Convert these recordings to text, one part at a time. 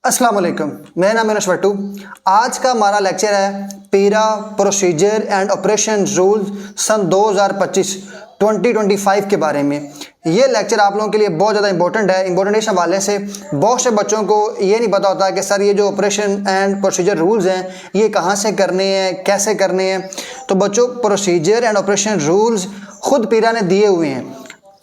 अस्सलाम वालेकुम, मेरा नाम है भट्टू। आज का हमारा लेक्चर है PERA procedure and operation rules सन 2025 के बारे में। ये लेक्चर आप लोगों के लिए बहुत ज़्यादा इंपॉर्टेंट है। इंपॉर्टेंट इस हवाले से बहुत से बच्चों को ये नहीं पता होता कि सर ये जो ऑपरेशन एंड प्रोसीजर रूल्स हैं ये कहाँ से करने हैं, कैसे करने हैं। तो बच्चों, प्रोसीजर एंड ऑपरेशन रूल्स खुद पीरा ने दिए हुए हैं।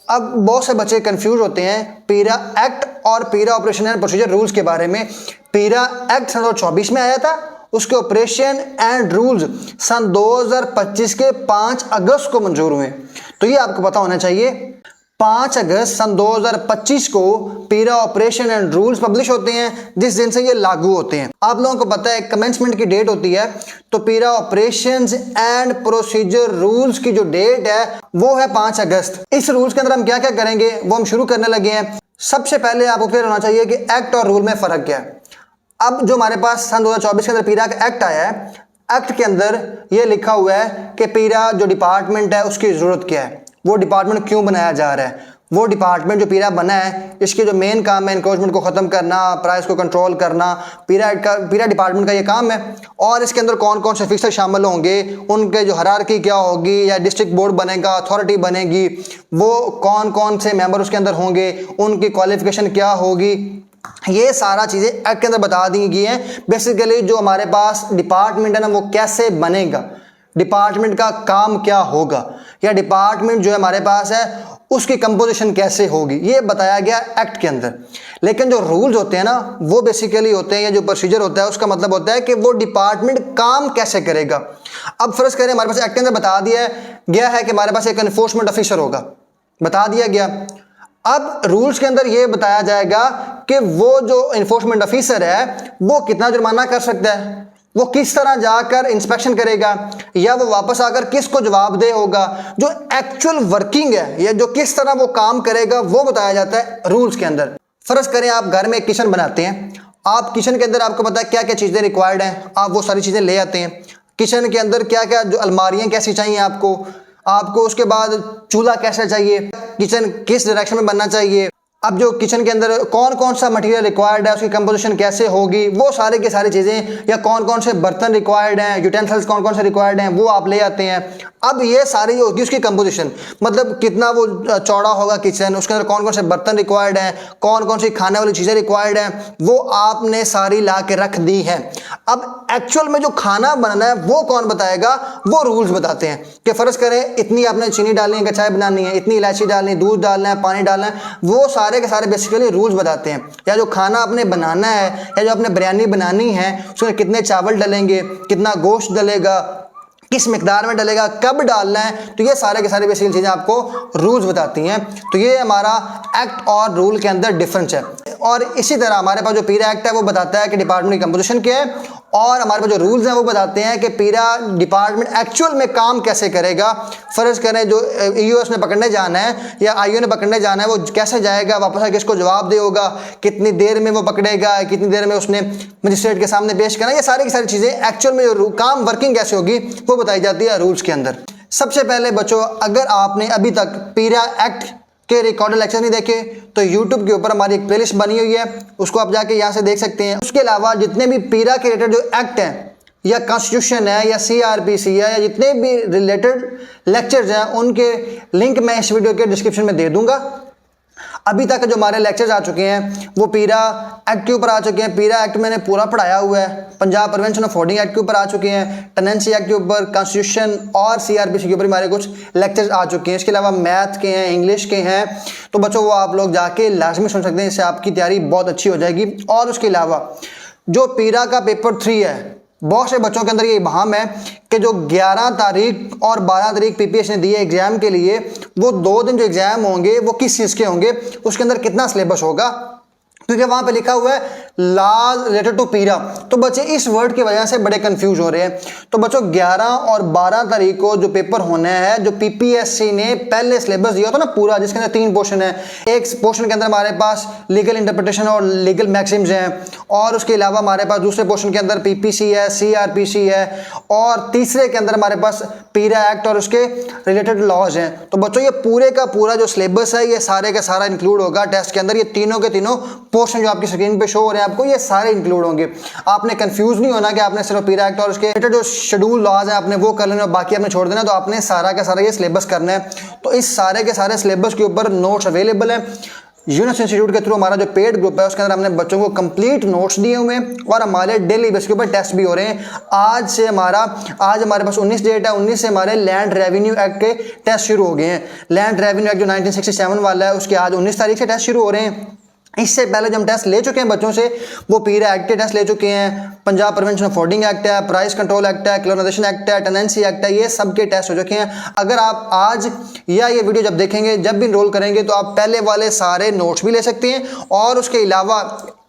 अब बहुत से बच्चे कंफ्यूज होते हैं पीरा एक्ट और पीरा ऑपरेशन एंड प्रोसीजर रूल्स के बारे में। पीरा एक्ट सन 2024 में आया था, उसके ऑपरेशन एंड रूल्स सन 2025 के 5 अगस्त को मंजूर हुए। तो ये आपको पता होना चाहिए 5 अगस्त सन 2025 को पीरा ऑपरेशन एंड रूल्स पब्लिश होते हैं, जिस दिन से ये लागू होते हैं। आप लोगों को पता है कमेंसमेंट की डेट होती है, तो पीरा ऑपरेशंस एंड प्रोसीजर रूल्स की जो डेट है वो है 5 अगस्त। इस रूल्स के अंदर हम क्या क्या करेंगे वो हम शुरू करने लगे हैं। सबसे पहले आपको क्लियर होना चाहिए कि एक्ट और रूल में फ़र्क क्या है। अब जो हमारे पास सन 2024 के अंदर पीरा का एक्ट आया है, एक्ट के अंदर ये लिखा हुआ है कि पीरा जो डिपार्टमेंट है उसकी ज़रूरत क्या है, वो डिपार्टमेंट क्यों बनाया जा रहा है। वो डिपार्टमेंट जो पीरा बना है इसके जो मेन काम है इंक्रोचमेंट को ख़त्म करना, प्राइस को कंट्रोल करना, पीरा डिपार्टमेंट का ये काम है। और इसके अंदर कौन कौन से ऑफिसर शामिल होंगे, उनके जो हायरार्की क्या होगी, या डिस्ट्रिक्ट बोर्ड बनेगा, अथॉरिटी बनेगी, वो कौन कौन से मेंबर उसके अंदर होंगे, उनकी क्वालिफिकेशन क्या होगी, ये सारा चीज़ें एक्ट के अंदर बता दी गई हैं। बेसिकली जो हमारे पास डिपार्टमेंट है ना वो कैसे बनेगा, डिपार्टमेंट का काम क्या होगा, या डिपार्टमेंट जो हमारे पास है उसकी कंपोजिशन कैसे होगी, ये बताया गया एक्ट के अंदर। लेकिन जो रूल्स होते हैं ना वो बेसिकली होते हैं, या जो प्रोसीजर होता है उसका मतलब होता है कि वो डिपार्टमेंट काम कैसे करेगा। अब फर्ज करें हमारे पास एक्ट के अंदर बता दिया गया है कि हमारे पास एक एनफोर्समेंट ऑफिसर होगा, बता दिया गया। अब रूल्स के अंदर ये बताया जाएगा कि वो जो इन्फोर्समेंट ऑफिसर है वो कितना जुर्माना कर सकता है, वो किस तरह जाकर इंस्पेक्शन करेगा, या वो वापस आकर किसको जवाबदेह होगा। जो एक्चुअल वर्किंग है या जो किस तरह वो काम करेगा वो बताया जाता है रूल्स के अंदर। फर्ज करें आप घर में एक किचन बनाते हैं, आप किचन के अंदर आपको पता है क्या क्या चीज़ें रिक्वायर्ड हैं, आप वो सारी चीज़ें ले आते हैं। किचन के अंदर क्या क्या जो अलमारियाँ कैसी चाहिए आपको उसके बाद चूल्हा कैसा चाहिए, किचन किस डायरेक्शन में बनना चाहिए। अब जो किचन के अंदर कौन कौन सा मटेरियल रिक्वायर्ड है, उसकी कंपोजिशन कैसे होगी, वो सारे की सारी चीज़ें, या कौन कौन से बर्तन रिक्वायर्ड हैं, यूटेंसिल्स कौन कौन से रिक्वायर्ड हैं, वो आप ले आते हैं। अब ये सारी होगी उसकी कंपोजिशन, मतलब कितना वो चौड़ा होगा किचन, उसके अंदर कौन कौन से बर्तन रिक्वायर्ड हैं, कौन कौन सी खाने वाली चीज़ें रिक्वायर्ड हैं, वो आपने सारी ला के रख दी हैं। अब एक्चुअल में जो खाना बनना है वो कौन बताएगा, वो रूल्स बताते हैं कि फ़र्ज़ करें इतनी आपने चीनी डालनी है, चाय बनानी है, इतनी इलायची डालनी है, दूध डालना है, पानी डालना है, वो सारे के सारे बेसिकली रूल्स बताते हैं। या जो खाना आपने बनाना है, या जो आपने बिरयानी बनानी है उसमें कितने चावल डलेंगे, कितना गोश्त डलेगा, किस मिकदार में डलेगा, कब डालना है, तो ये सारे के सारे बेसिकल चीज़ें आपको रूल्स बताती हैं। तो ये हमारा एक्ट और रूल के अंदर डिफरेंस है। और इसी तरह हमारे पास जो पीरा एक्ट है वो बताता है कि डिपार्टमेंट की कंपोजिशन क्या है, और हमारे पास जो रूल्स हैं वो बताते हैं कि पीरा डिपार्टमेंट एक्चुअल में काम कैसे करेगा। फ़र्ज़ करें जो ईओएस ने पकड़ने जाना है या आईओ ने पकड़ने जाना है, वो कैसे जाएगा, वापस आके किसको जवाब दे होगा, कितनी देर में वो पकड़ेगा, कितनी देर में उसने मजिस्ट्रेट के सामने पेश करना, ये सारी की सारी चीज़ें एक्चुअल में जो काम वर्किंग कैसे होगी वो बताई जाती है रूल्स के अंदर। सबसे पहले बच्चों, अगर आपने अभी तक पीरा एक्ट के रिकॉर्डेड लेक्चर नहीं देखे तो YouTube के ऊपर हमारी एक प्लेलिस्ट बनी हुई है, उसको आप जाके यहाँ से देख सकते हैं। उसके अलावा जितने भी पीरा के रिलेटेड जो एक्ट हैं, या कॉन्स्टिट्यूशन है, या CRPC है, या जितने भी रिलेटेड लेक्चर्स हैं उनके लिंक मैं इस वीडियो के डिस्क्रिप्शन में दे दूंगा। अभी तक जो हमारे लेक्चर्स आ चुके हैं वो पीरा एक्ट के ऊपर आ चुके हैं। पीरा एक्ट मैंने पूरा पढ़ाया हुआ है, Punjab prevention of hoarding act के ऊपर आ चुके हैं, टेनेंसी एक्ट के ऊपर, कॉन्स्टिट्यूशन और CRPC के ऊपर हमारे कुछ लेक्चर्स आ चुके हैं। इसके अलावा मैथ के हैं, इंग्लिश के हैं, तो बच्चों वो आप लोग जाके लाजमी सुन सकते हैं, इससे आपकी तैयारी बहुत अच्छी हो जाएगी। और उसके अलावा जो पीरा का पेपर 3 है, बहुत से बच्चों के अंदर ये बहाम है कि जो 11 तारीख और 12 तारीख PPS ने दिए एग्जाम के लिए, वो 2 दिन जो एग्जाम होंगे वो किस चीज़ के होंगे, उसके अंदर कितना सिलेबस होगा, क्योंकि वहाँ पे लिखा हुआ है लॉज रिलेटेड टू पीरा। तो बच्चे इस वर्ड की वजह से बड़े कंफ्यूज हो रहे हैं। तो बच्चों 11 और 12 तारीख को जो पेपर होना है, जो PPSC ने पहले सिलेबस दिया था ना पूरा, जिसके अंदर 3 पोर्शन है। एक पोर्शन के अंदर हमारे पास लीगल इंटरप्रिटेशन और लीगल मैक्सिम्स हैं, और उसके अलावा हमारे पास दूसरे पोर्शन के अंदर पीपीसी है, सीआरपीसी है, और तीसरे के अंदर हमारे पास पीरा एक्ट और उसके रिलेटेड लॉज हैं। तो बच्चों ये पूरे का पूरा जो सिलेबस है ये सारे का सारा इंक्लूड होगा टेस्ट के अंदर। ये तीनों के तीनों पोर्शन जो आपकी स्क्रीन पे शो हो रहे हैं आपको, ये सारे इंक्लूड होंगे। आपने कंफ्यूज नहीं होना कि आपने सिर्फ पीरा एक्ट और उसके रिलेटेड जो शेड्यूल लॉज हैं आपने वो कर लेना और बाकी आपने छोड़ देना। तो आपने सारा का सारा ये सिलेबस करना है। तो इस सारे के सारे सिलेबस के ऊपर नोट्स अवेलेबल है। यूनिस इंस्टीट्यूट के थ्रू हमारा जो पेड ग्रुप है उसके अंदर हमने बच्चों को कंप्लीट नोट्स दिए हुए हैं और हमारे डेली बेस के ऊपर टेस्ट भी हो रहे हैं। आज हमारे पास 19 डेट है, 19 से हमारे लैंड रेवेन्यू एक्ट के टेस्ट शुरू हो गए हैं। लैंड रेवेन्यू एक्ट जो 1967 वाला है उसके आज 19 तारीख से टेस्ट शुरू हो रहे हैं। इससे पहले जो हम टेस्ट ले चुके हैं बच्चों से वो पीरा एक्ट के टेस्ट ले चुके हैं, Punjab prevention of hoarding act है, प्राइस कंट्रोल एक्ट है, कलोनाइजेशन एक्ट है, टेनेंसी एक्ट है, ये सब के टेस्ट हो चुके हैं। अगर आप आज या ये वीडियो जब देखेंगे, जब भी इनरोल करेंगे, तो आप पहले वाले सारे नोट्स भी ले सकते हैं और उसके अलावा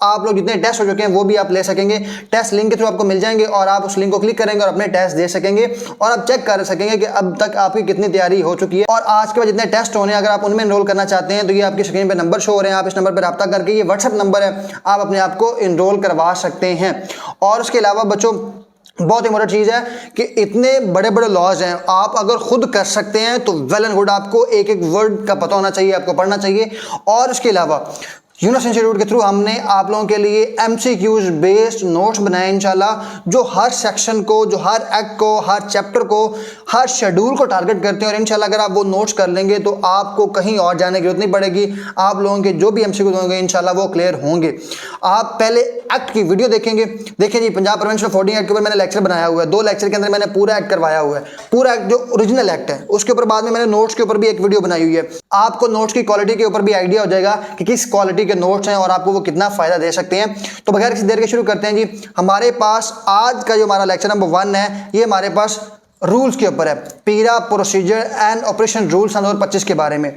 आप लोग जितने टेस्ट हो चुके हैं वो भी आप ले सकेंगे। टेस्ट लिंक के थ्रू आपको मिल जाएंगे और आप उस लिंक को क्लिक करेंगे और अपने टेस्ट दे सकेंगे और आप चेक कर सकेंगे कि अब तक आपकी कितनी तैयारी हो चुकी है। और आज के बाद जितने टेस्ट होने हैं अगर आप उनमें एनरोल करना चाहते हैं तो ये आपकी स्क्रीन पे नंबर शो हो रहे हैं। आप इस नंबर पर रब्ता करके, ये व्हाट्सएप नंबर है, आप अपने आप को एनरोल करवा सकते हैं। और उसके अलावा बच्चों बहुत इंपॉर्टेंट चीज़ है कि इतने बड़े बड़े लॉज हैं, आप अगर खुद कर सकते हैं तो वेल एंड गुड। आपको एक एक वर्ड का पता होना चाहिए, आपको पढ़ना चाहिए। और उसके अलावा यूनिस इंस्टीट्यूट के थ्रू हमने आप लोगों के लिए एमसीक्यूज बेस्ड नोट्स बनाए इंशाल्लाह, जो हर सेक्शन को, जो हर एक्ट को, हर चैप्टर को, हर शेड्यूल को टारगेट करते हैं। और इंशाल्लाह अगर आप वो नोट्स कर लेंगे तो आपको कहीं और जाने की जरूरत नहीं पड़ेगी। आप लोगों के जो भी एमसीक्यूज होंगे इंशाल्लाह वो क्लियर होंगे। आप पहले एक्ट की वीडियो देखेंगे। देखिए जी, Punjab prevention of hoarding act के ऊपर मैंने लेक्चर बनाया हुआ है। 2 लेक्चर के अंदर मैंने पूरा एक्ट करवाया हुआ है, पूरा एक्ट जो ओरिजिनल एक्ट है। उसके ऊपर बाद में मैंने नोट्स के ऊपर भी एक वीडियो बनाई हुई है। आपको नोट्स की क्वालिटी के ऊपर भी आइडिया हो जाएगा कि किस क्वालिटी के नोट्स हैं और आपको वो कितना फायदा दे सकते हैं। तो बगैर किसी देर के शुरू करते हैं जी। हमारे पास आज का जो हमारा लेक्चर नंबर 1 है, ये हमारे पास रूल्स के ऊपर है, PERA procedure and operation rule सन 2025 के बारे में।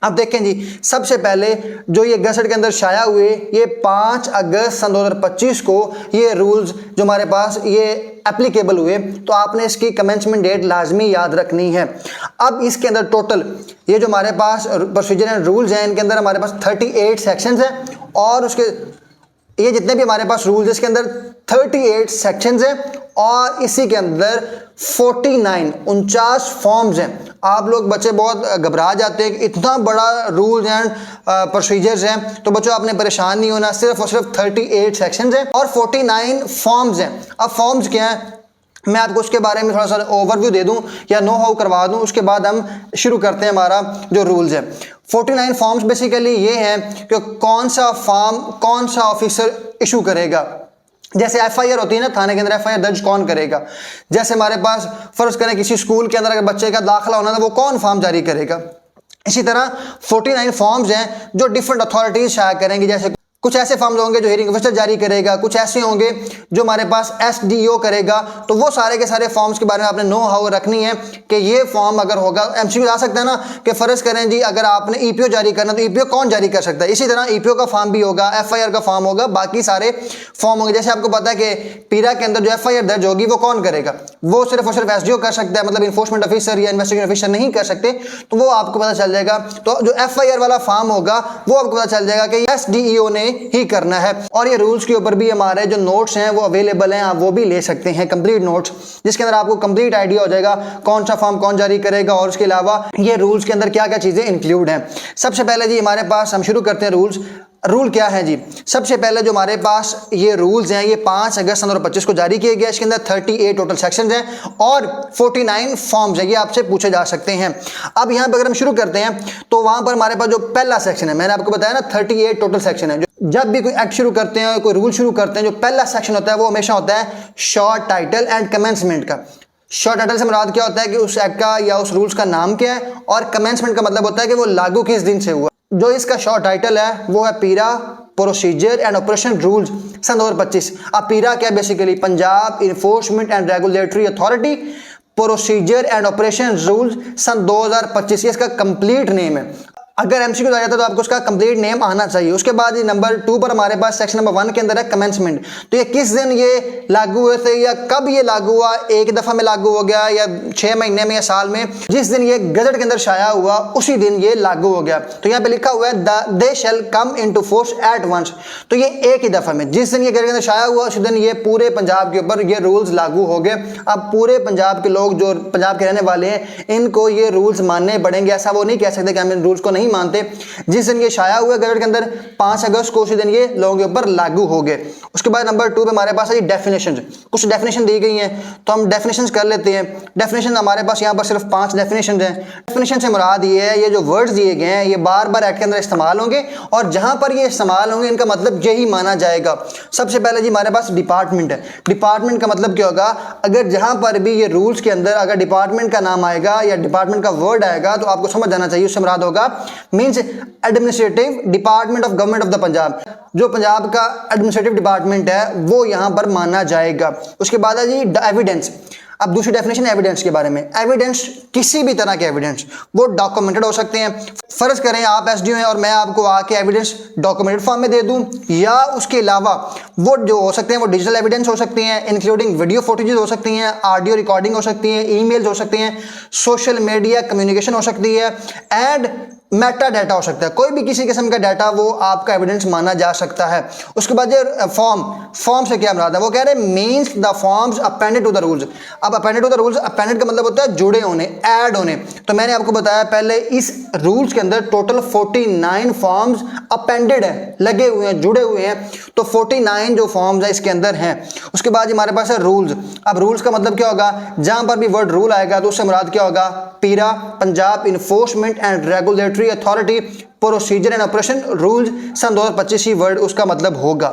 अब देखें जी, सबसे पहले जो ये गज़ट के अंदर शाया हुए, ये 5 अगस्त सन 2025 को ये रूल्स जो हमारे पास ये एप्लीकेबल हुए। तो आपने इसकी कमेंसमेंट डेट लाजमी याद रखनी है। अब इसके अंदर टोटल ये जो हमारे पास प्रोसीजर एंड रूल्स हैं, इनके अंदर हमारे पास 38 सेक्शंस हैं और उसके ये जितने भी हमारे पास रूल्स हैं इसके अंदर 38 सेक्शंस हैं और इसी के अंदर 49 फॉर्म्स हैं। आप लोग बच्चे बहुत घबरा जाते हैं कि इतना बड़ा रूल्स एंड प्रोसीजर्स हैं। तो बच्चों आपने परेशान नहीं होना, सिर्फ और सिर्फ 38 सेक्शंस हैं और 49 फॉर्म्स हैं। अब फॉर्म्स क्या हैं, मैं आपको उसके बारे में थोड़ा सा ओवरव्यू दे दूं या नो हाउ करवा दूं, उसके बाद हम शुरू करते हैं हमारा जो रूल्स है। 49 फॉर्म्स बेसिकली ये हैं कि कौन सा फॉर्म कौन सा ऑफिसर इशू करेगा। जैसे एफआईआर होती है ना, थाने के अंदर एफआईआर दर्ज कौन करेगा। जैसे हमारे पास फर्ज करें किसी स्कूल के अंदर अगर बच्चे का दाखिला होना था, वो कौन फॉर्म जारी करेगा। इसी तरह 49 फॉर्म्स हैं जो डिफरेंट अथॉरिटीज शाया करेंगी। जैसे कुछ ऐसे फॉर्म्स होंगे जो हियरिंग ऑफिसर जारी करेगा, कुछ ऐसे होंगे जो हमारे पास एसडीओ करेगा। तो वो सारे के सारे फॉर्म्स के बारे में आपने नो हाउ रखनी है कि ये फॉर्म अगर होगा, एमसीक्यू आ सकता है ना कि फर्ज करें जी अगर आपने ईपीओ जारी करना तो ईपीओ कौन जारी कर सकता है। इसी तरह ईपीओ का फॉर्म भी होगा, एफआईआर का फॉर्म होगा, बाकी सारे फॉर्म होंगे। जैसे आपको पता है कि पीरा के अंदर जो एफआईआर दर्ज होगी वो कौन करेगा, वो सिर्फ और सिर्फ एसडीओ कर सकता है, मतलब इन्फोर्समेंट ऑफिसर या इन्वेस्टिगेशन ऑफिसर नहीं कर सकते। तो वो आपको पता चल जाएगा। तो जो एफआईआर वाला फॉर्म होगा वो आपको पता चल जाएगा कि एसडीईओ ने ही करना है। और ये रूल्स के ऊपर भी हमारे जो नोट्स हैं वो अवेलेबल हैं, आप वो भी ले सकते हैं, कंप्लीट नोट्स, जिसके अंदर आपको कंप्लीट आइडिया हो जाएगा कौन सा फॉर्म कौन जारी करेगा और उसके अलावा ये रूल्स के अंदर क्या क्या चीजें इंक्लूड हैं। सबसे पहले जी हमारे पास हम शुरू करते हैं रूल्स। रूल क्या है जी, सबसे पहले जो हमारे पास ये रूल्स हैं ये 5 अगस्त 2025 को जारी किए गए। इसके अंदर 38 टोटल सेक्शंस हैं और 49 फॉर्म्स हैं, ये आपसे पूछे जा सकते हैं। अब यहाँ पर अगर हम शुरू करते हैं तो वहां पर हमारे पास जो पहला सेक्शन है, मैंने आपको बताया ना 38 टोटल सेक्शन है। जब भी कोई एक्ट शुरू करते हैं, कोई रूल शुरू करते हैं, जो पहला सेक्शन होता है वो हमेशा होता है शॉर्ट टाइटल एंड कमेंसमेंट का। शॉर्ट टाइटल से मुराद क्या होता है कि उस एक्ट का या उस रूल्स का नाम क्या है, और कमेंसमेंट का मतलब होता है कि वो लागू किस दिन से हुआ। जो इसका शॉर्ट टाइटल है वो है PERA procedure and operation rules सन 2025। अब पीरा क्या, basically Punjab enforcement and regulatory authority procedure and operation rules सन 2025, ये इसका कंप्लीट नेम है। अगर एमसीक्यू आ जाता है तो आपको उसका कंप्लीट नेम आना चाहिए। उसके बाद ये नंबर 2 पर हमारे पास सेक्शन नंबर 1 के अंदर है कमेंसमेंट। तो ये किस दिन ये लागू हुए थे या कब ये लागू हुआ, एक दफ़ा में लागू हो गया या 6 महीने में या साल में, जिस दिन ये गजट के अंदर शाया हुआ उसी दिन ये लागू हो गया। तो यहाँ पे लिखा हुआ है they shall come into force at once. तो ये एक ही दफ़ा में, जिस दिन ये गजट के अंदर शाया हुआ उसी दिन ये पूरे पंजाब के ऊपर ये रूल्स लागू हो गए। अब पूरे पंजाब के लोग जो पंजाब के रहने वाले हैं इनको ये रूल्स मानने पड़ेंगे। ऐसा वो नहीं कह सकते कि हम इन रूल्स को नहीं मानते। जिस दिन ये शाया हुआ गजट के अंदर 5 अगस्त को उसी दिन ये लोगों के ऊपर लागू हो गए। उसके बाद नंबर 2 पे हमारे पास है डेफिनेशन। कुछ डेफिनेशन दी गई हैं तो हम डेफिनेशन कर लेते हैं। डेफिनेशन हमारे पास यहाँ पर सिर्फ 5 डेफिनेशन हैं। डेफिनेशन से मुराद ये है ये जो वर्ड्स दिए गए हैं ये बार बार एक्ट के अंदर इस्तेमाल होंगे और जहां पर ये इस्तेमाल होंगे इनका मतलब यही माना जाएगा। सबसे पहले जी हमारे पास डिपार्टमेंट है। डिपार्टमेंट का मतलब क्या होगा, अगर जहां पर भी ये रूल्स के अंदर अगर डिपार्टमेंट का नाम आएगा या डिपार्टमेंट का वर्ड आएगा तो आपको समझ जाना चाहिए उससे मुराद होगा means administrative department of government of the Punjab. जो पंजाब का एडमिनिस्ट्रेटिव डिपार्टमेंट है वो यहां पर माना जाएगा। उसके बाद है जी एविडेंस। अब दूसरी डेफिनेशन एविडेंस के बारे में। एविडेंस किसी भी तरह के एविडेंस, वो डॉक्यूमेंटेड हो सकते हैं। फर्ज करें आप एसडीओ हैं और मैं आपको आके एविडेंस डॉक्यूमेंटेड फॉर्म में दे दूं, या उसके अलावा वो जो हो सकते हैं वो डिजिटल एविडेंस हो सकते हैं, इंक्लूडिंग वीडियो फुटेजेस हो सकती हैं, ऑडियो रिकॉर्डिंग हो सकती हैं, ईमेल्स हो सकते हैं, सोशल मीडिया कम्युनिकेशन हो सकती है एंड मेटा डाटा हो सकता है। कोई भी किसी किस्म का डाटा वो आपका एविडेंस माना जा सकता है। उसके बाद फॉर्म से क्या मुराद है, वो कह रहे हैं means the forms appended to the rules. अब appended to the rules, appended का मतलब होता है जुड़े होने, ऐड होने। तो मैंने आपको बताया पहले इस रूल्स के अंदर टोटल 49 फॉर्म्स अपेंडेड है, लगे हुए हैं, जुड़े हुए हैं। तो 49 जो फॉर्म्स है इसके अंदर हैं। उसके बाद हमारे पास है रूल्स। अब रूल्स का मतलब क्या होगा, जहां पर भी वर्ड रूल आएगा तो उससे मुराद क्या होगा, PERA Punjab enforcement and regulatory authority procedure and operation rules सन 2025 ही वर्ड उसका मतलब होगा।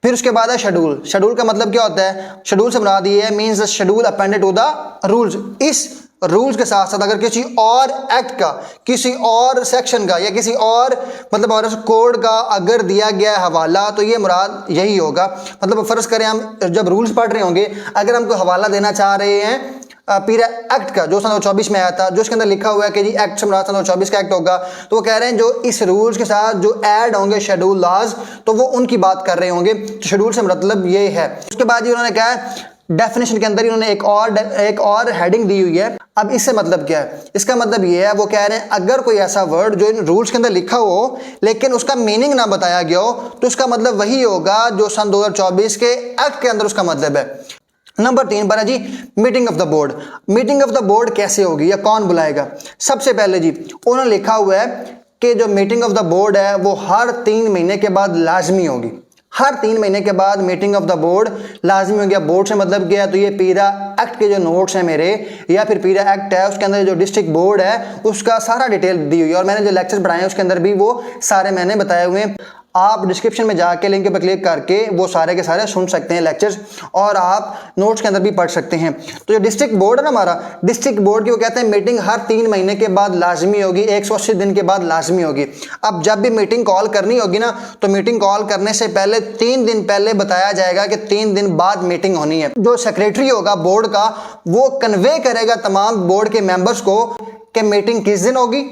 फिर उसके बाद है शेड्यूल। शेड्यूल का मतलब क्या होता है, शेड्यूल से मुराद ये है means the schedule appended to the rules. इस रूल्स के साथ साथ अगर किसी और एक्ट का, किसी और सेक्शन का या किसी और मतलब हमारे कोड का अगर दिया गया हवाला तो ये मुराद यही होगा। मतलब फर्ज करें हम जब रूल्स पढ़ रहे होंगे, अगर हमको हवाला देना चाह रहे हैं पीरा एक्ट का जो सन 2024 में आया था, जो इसके अंदर लिखा हुआ है कि जी एक्ट से मुराद सन 2024 का एक्ट होगा, तो वो कह रहे हैं जो इस रूल्स के साथ जो ऐड होंगे शेड्यूल लॉज तो वो उनकी बात कर रहे होंगे। तो शेड्यूल से मतलब ये है। उसके बाद उन्होंने कहा है डेफिनेशन के अंदर इन्होंने एक और हेडिंग दी हुई है। अब इससे मतलब क्या है, इसका मतलब ये है वो कह रहे हैं अगर कोई ऐसा वर्ड जो इन रूल्स के अंदर लिखा हो लेकिन उसका मीनिंग ना बताया गया हो तो उसका मतलब वही होगा जो सन 2024 के एक्ट के अंदर उसका मतलब है। नंबर 3 पर है जी meeting of the board. Meeting of the board कैसे होगी या कौन बुलाएगा। सबसे पहले जी उन्होंने लिखा हुआ है कि जो मीटिंग ऑफ द बोर्ड है वो हर 3 महीने के बाद लाजमी होगी। हर 3 महीने के बाद मीटिंग ऑफ द बोर्ड लाजमी हो गया। बोर्ड से मतलब क्या है, तो ये पीरा एक्ट के जो नोट्स हैं मेरे या फिर पीरा एक्ट है उसके अंदर जो डिस्ट्रिक्ट बोर्ड है उसका सारा डिटेल दी हुई है और मैंने जो लेक्चर्स पढ़ाए हैं उसके अंदर भी वो सारे मैंने बताए हुए हैं। आप डिस्क्रिप्शन में जाके लिंक पर क्लिक करके वो सारे के सारे सुन सकते हैं लेक्चर्स और आप नोट्स के अंदर भी पढ़ सकते हैं। तो जो डिस्ट्रिक्ट बोर्ड है ना हमारा, डिस्ट्रिक्ट बोर्ड की वो कहते हैं मीटिंग हर 3 महीने के बाद लाजमी होगी, 180 दिन के बाद लाजमी होगी। अब जब भी मीटिंग कॉल करनी होगी ना तो मीटिंग कॉल करने से पहले 3 दिन पहले बताया जाएगा कि 3 दिन बाद मीटिंग होनी है। जो सेक्रेटरी होगा बोर्ड का वो कन्वे करेगा तमाम बोर्ड के मेंबर्स को कि मीटिंग किस दिन होगी,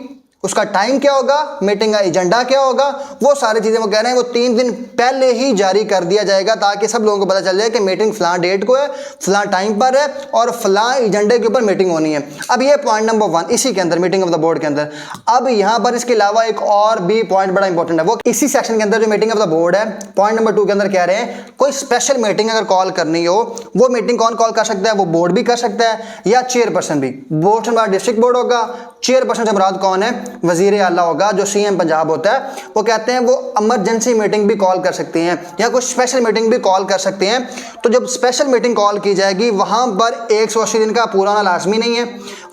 उसका टाइम क्या होगा, मीटिंग का एजेंडा क्या होगा, वो सारी चीज़ें वो कह रहे हैं वो 3 दिन पहले ही जारी कर दिया जाएगा ताकि सब लोगों को पता चल जाए कि मीटिंग फलां डेट को है, फलां टाइम पर है और फलां एजेंडे के ऊपर मीटिंग होनी है। अब ये पॉइंट नंबर 1 इसी के अंदर मीटिंग ऑफ द बोर्ड के अंदर। अब यहाँ पर इसके अलावा एक और भी पॉइंट बड़ा इंपॉर्टेंट है, वो इसी सेक्शन के अंदर जो मीटिंग ऑफ द बोर्ड है पॉइंट नंबर 2 के अंदर कह रहे हैं कोई स्पेशल मीटिंग अगर कॉल करनी हो वो मीटिंग कौन कॉल कर सकता है, वो बोर्ड भी कर सकता है या चेयरपर्सन भी। बोर्ड से हमारा डिस्ट्रिक्ट बोर्ड होगा, चेयरपर्सन से मुराद कौन है, वजीर आला होगा जो सीएम पंजाब होता है। वो कहते हैं वो इमरजेंसी मीटिंग भी कॉल कर सकते हैं या कोई स्पेशल मीटिंग भी कॉल कर सकते हैं। तो जब स्पेशल मीटिंग कॉल की जाएगी वहां पर 180 दिन का पूरा होना लाजमी नहीं है।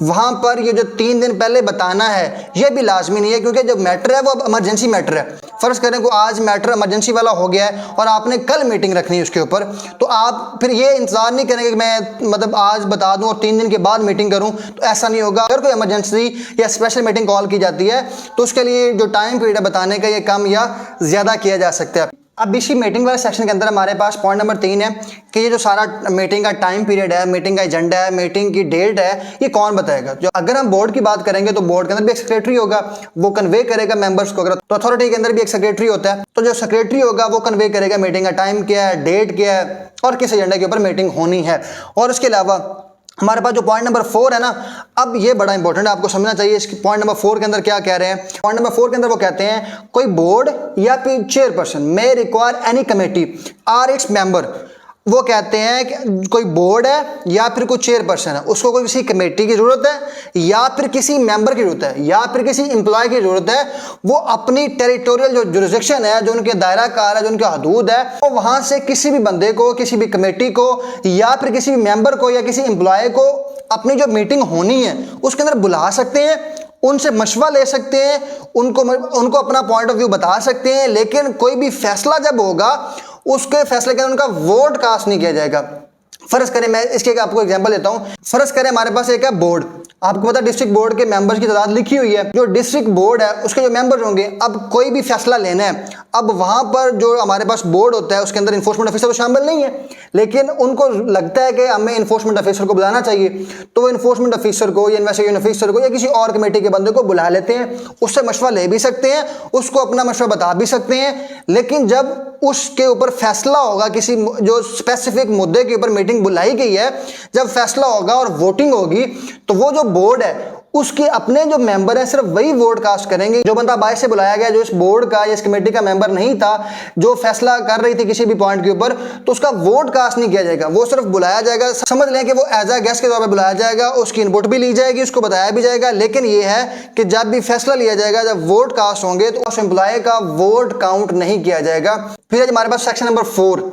वहां पर ये जो 3 दिन पहले बताना है ये भी लाजमी नहीं है क्योंकि जब मैटर है वो अब इमरजेंसी मैटर है। फर्ज करें को आज मैटर इमरजेंसी वाला हो गया है और आपने कल मीटिंग रखनी है उसके ऊपर, तो आप फिर ये इंतजार नहीं करेंगे कि मैं मतलब आज बता दूं और 3 दिन के बाद मीटिंग करूं, तो ऐसा नहीं होगा। अगर कोई इमरजेंसी या स्पेशल मीटिंग कॉल की जाती है तो उसके लिए जो टाइम पीरियड है बताने का ये कम या ज़्यादा किया जा सकता है। अब इसी मीटिंग वाले सेक्शन के अंदर हमारे पास पॉइंट नंबर 3 है कि ये जो सारा मीटिंग का टाइम पीरियड है, मीटिंग का एजेंडा है, मीटिंग की डेट है, ये कौन बताएगा। जो अगर हम बोर्ड की बात करेंगे तो बोर्ड के अंदर भी एक सेक्रेटरी होगा, वो कन्वे करेगा मेंबर्स को। अगर तो अथॉरिटी के अंदर भी एक सेक्रेटरी होता है, तो जो सेक्रेटरी होगा वो कन्वे करेगा मीटिंग का टाइम क्या है, डेट क्या है और किस एजेंडा के ऊपर मीटिंग होनी है। और उसके अलावा हमारे पास जो पॉइंट नंबर 4 है ना, अब ये बड़ा इंपॉर्टेंट है, आपको समझना चाहिए इस पॉइंट नंबर 4 के अंदर क्या कह रहे हैं। पॉइंट नंबर 4 के अंदर वो कहते हैं कोई बोर्ड या फिर chairperson may require any committee or its member. वो कहते हैं कि कोई बोर्ड है या फिर कोई चेयरपर्सन है, उसको कोई किसी कमेटी की जरूरत है या फिर किसी मेंबर की जरूरत है या फिर किसी एम्प्लॉय की जरूरत है, वो अपनी टेरिटोरियल जो जुरिस्डिक्शन है, जो उनके दायरा कार है, जो उनका हदूद है, वो वहां से किसी भी बंदे को, किसी भी कमेटी को या फिर किसी भी मेंबर को या किसी एम्प्लॉय को अपनी जो मीटिंग होनी है उसके अंदर बुला सकते हैं, उनसे मशवरा ले सकते हैं, उनको अपना पॉइंट ऑफ व्यू बता सकते हैं। लेकिन कोई भी फैसला जब होगा उसके फैसले के अंदर उनका वोट कास्ट नहीं किया जाएगा। फर्ज करें, मैं इसके आपको एग्जांपल देता हूं। फर्ज करें हमारे पास एक है बोर्ड, आपको पता है डिस्ट्रिक्ट बोर्ड के मेंबर्स की तादाद लिखी हुई है। जो डिस्ट्रिक्ट बोर्ड है उसके जो मेंबर्स होंगे, अब कोई भी फैसला लेना है, अब वहां पर जो हमारे पास बोर्ड होता है उसके अंदर इन्फोर्समेंट ऑफिसर तो शामिल नहीं है, लेकिन उनको लगता है कि हमें इन्फोर्समेंट ऑफिसर को बुलाना चाहिए, तो वो इन्फोर्समेंट ऑफिसर को या इन्वेस्टिगेशन ऑफिसर को या किसी और कमेटी के बंदे को बुला लेते हैं, उससे मशवरा ले भी सकते हैं, उसको अपना मशवरा बता भी सकते हैं। लेकिन जब उसके ऊपर फैसला होगा, किसी जो स्पेसिफिक मुद्दे के ऊपर मीटिंग बुलाई गई है, जब फैसला होगा और वोटिंग होगी, तो वो जो बोर्ड है उसके अपने जो मेंबर है सिर्फ वही वोट कास्ट करेंगे। जो बंदा बाहर से बुलाया गया, जो इस बोर्ड का या इस कमेटी का मेंबर नहीं था, जो फैसला कर रही थी किसी भी पॉइंट के ऊपर, तो उसका वोट कास्ट नहीं किया जाएगा, वो सिर्फ बुलाया जाएगा। समझ लें कि वो एज अ गेस्ट के तौर पर बुलाया जाएगा, उसकी इनपुट भी ली जाएगी, उसको बताया भी जाएगा। लेकिन ये है कि जब भी फैसला लिया जाएगा, जब वोट कास्ट होंगे, तो उस एम्प्लॉय का वोट काउंट नहीं किया जाएगा। फिर हमारे पास सेक्शन नंबर 4।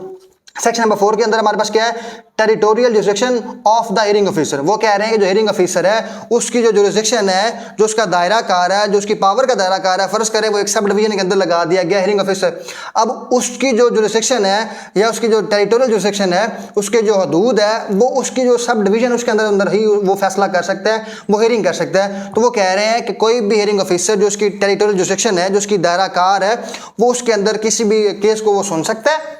सेक्शन नंबर 4 के अंदर हमारे पास क्या है, territorial jurisdiction of the hearing officer. वो कह रहे हैं कि जो हियरिंग ऑफिसर है उसकी जो जुरिस्डिक्शन है, जो उसका दायरा कार है, जो उसकी पावर का दायरा कार है, फर्ज करें वो एक सब डिवीजन के अंदर लगा दिया गया हियरिंग ऑफिसर। अब उसकी जो जुरिस्डिक्शन है या उसकी जो टेरिटोरियल जुरिस्डिक्शन है, उसके जो हदूद है, वो उसकी जो सब डिवीजन उसके अंदर ही वो फैसला कर सकता है, वो हियरिंग कर सकता है। तो वो कह रहे हैं कि कोई भी हियरिंग ऑफिसर जो उसकी टेरिटोरियल जुरिस्डिक्शन है, जो उसकी दायरा कार है, वो उसके अंदर किसी भी केस को वो सुन सकता है,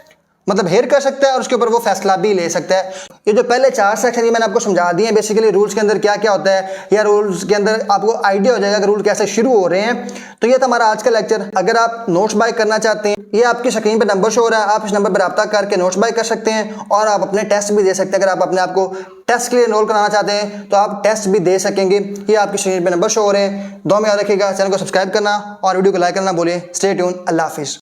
मतलब हेयर कर सकता है और उसके ऊपर वो फैसला भी ले सकता है। ये जो पहले 4 सेक्शन ये मैंने आपको समझा दिए हैं बेसिकली रूल्स के अंदर क्या क्या होता है, या रूल्स के अंदर आपको आइडिया हो जाएगा कि रूल कैसे शुरू हो रहे हैं। तो ये था हमारा आज का लेक्चर। अगर आप नोट्स बाय करना चाहते हैं, ये आपकी स्क्रीन पर नंबर शो हो रहा है, आप इस नंबर पर रब्ता करके नोट्स बाय कर सकते हैं और आप अपने टेस्ट भी दे सकते हैं। अगर आप अपने आप को टेस्ट के लिए एनरोल कराना चाहते हैं तो आप टेस्ट भी दे सकेंगे। ये आपकी स्क्रीन पर नंबर शो हो रहे हैं। दुआ में याद रखिएगा, चैनल को सब्सक्राइब करना और वीडियो को लाइक करना भूलिए। Stay tune. अल्लाह हाफिज़।